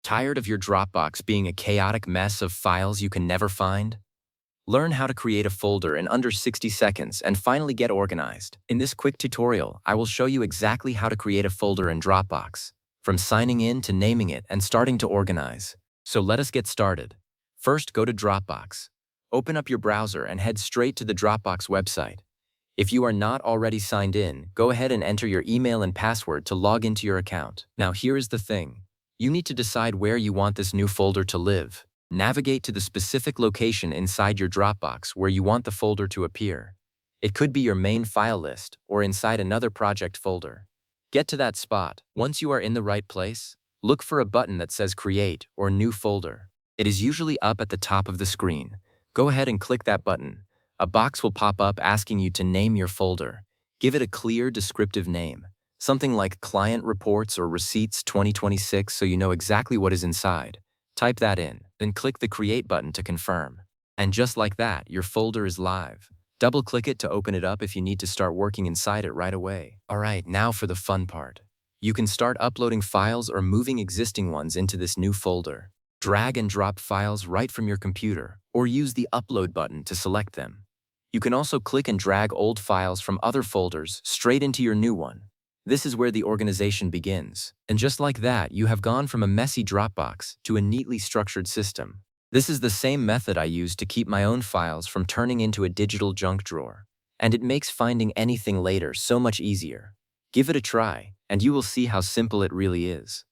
Tired of your Dropbox being a chaotic mess of files you can never find? Learn how to create a folder in under 60 seconds and finally get organized. In this quick tutorial, I will show you exactly how to create a folder in Dropbox, from signing in to naming it and starting to organize. So let us get started. First, go to Dropbox. Open up your browser and head straight to the Dropbox website. If you are not already signed in, go ahead and enter your email and password to log into your account. Now here is the thing. You need to decide where you want this new folder to live. Navigate to the specific location inside your Dropbox where you want the folder to appear. It could be your main file list or inside another project folder. Get to that spot. Once you are in the right place, look for a button that says Create or New Folder. It is usually up at the top of the screen. Go ahead and click that button. A box will pop up asking you to name your folder. Give it a clear, descriptive name. Something like Client Reports or Receipts 2026 so you know exactly what is inside. Type that in, then click the Create button to confirm. And just like that, your folder is live. Double-click it to open it up if you need to start working inside it right away. Alright, now for the fun part. You can start uploading files or moving existing ones into this new folder. Drag and drop files right from your computer, or use the Upload button to select them. You can also click and drag old files from other folders straight into your new one. This is where the organization begins. And just like that, you have gone from a messy Dropbox to a neatly structured system. This is the same method I use to keep my own files from turning into a digital junk drawer. And it makes finding anything later so much easier. Give it a try, and you will see how simple it really is.